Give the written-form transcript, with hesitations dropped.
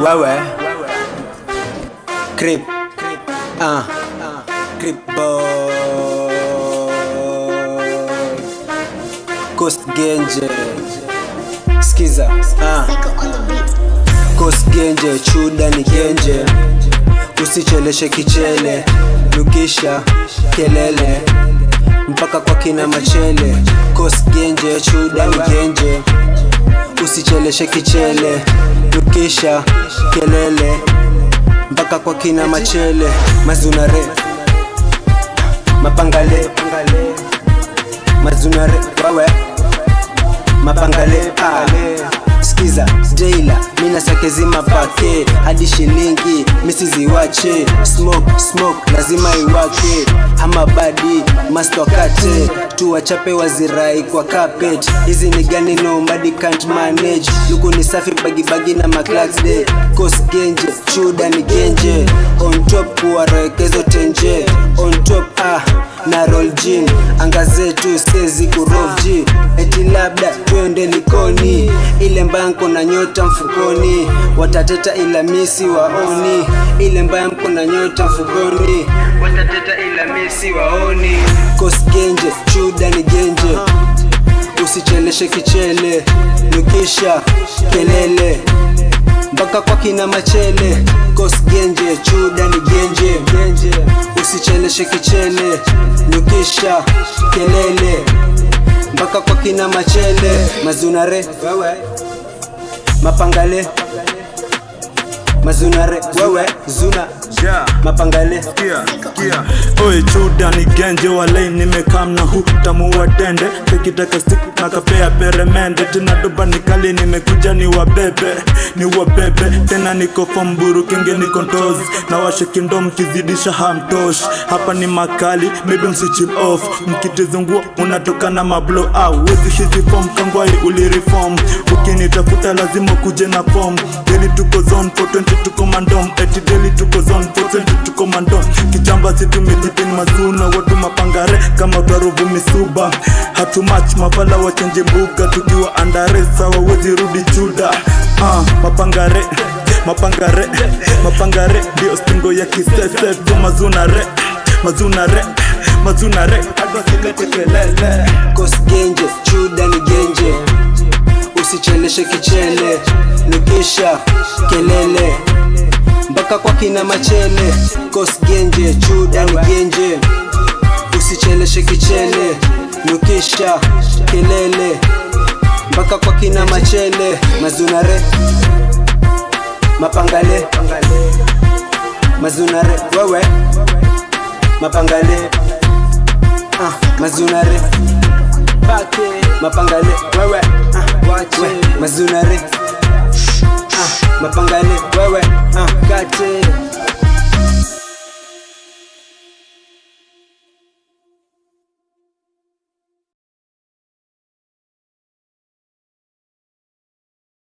Wewe Crip Crip boy Coast Genje Skiza Coast Genje chuda ni genje, usicheleshe kichele, nukisha kelele mpaka kwa kina machele. Coast Genje chuda ni genje, usicheleshe kichele, nukisha kelele mpaka kwa kina machele. Mazunare mapangale mazunare wawe mapangale Skiza Jayla mina sake zima pake hadi shilingi misizi wache. Smoke lazima iwake, hama badi master wakate tuwachape wazirai kwa carpet. Hizi ni gani nobody can't manage, luku ni safi bagi na maclags day. Coast Genje chuda ni genje, on top kuwarekezo tenje, on top na roll gin, anga zetu stezi kurovji. Eti labda twende likoni, ile mbanko na nyota mfukoni, watateta ila misi waoni. Ile mbanko na nyota mfukoni, watateta ila misi waoni. Coast Genje chuda ni genje, usicheleshe kichele, nukisha kelele mpaka kwa kina machele. Coast Genje chuda ni genje, usicheleshe kichele, nukisha kelele mpaka kwa kina machele. Mazunare mapangale mazunare wewe zuna mapangale Oye chuda ni genje walai nimekam na hutamu wa dende. Tekitaka stick na kapea peremende, tena doba nikali nimekuja ni wabebe tena niko famburu kenge niko ntozi na washe kindo mkizidisha hamtosh. Hapa ni makali maybe msichill off, mkitizungua unatoka na mablow out. Wezi hizi form kangwai ulireform, ukinitafuta lazima kuje na form. Daily tuko zone 420 tuko mandom, eti daily tuko zone 420 tuko mandom. Kijamba zitu medipin mazuna watu mapangare kama utaruvu misuba. Hatu match mafala wachenje mbuga tukiwa andare sawa wezi rudi chuda. Mapangare dio stingo ya kisese tu mazunare kelele. Coast Genje chuda ni genje, usicheleshe kichele, nukisha kelele mpaka kwa kina machele. Coast Genje chuda ni genje, usicheleshe kichele, nukisha kelele mpaka kwa kina machele. Mazunare mapangale mazunare wewe mapangale mazunare mapangale wewe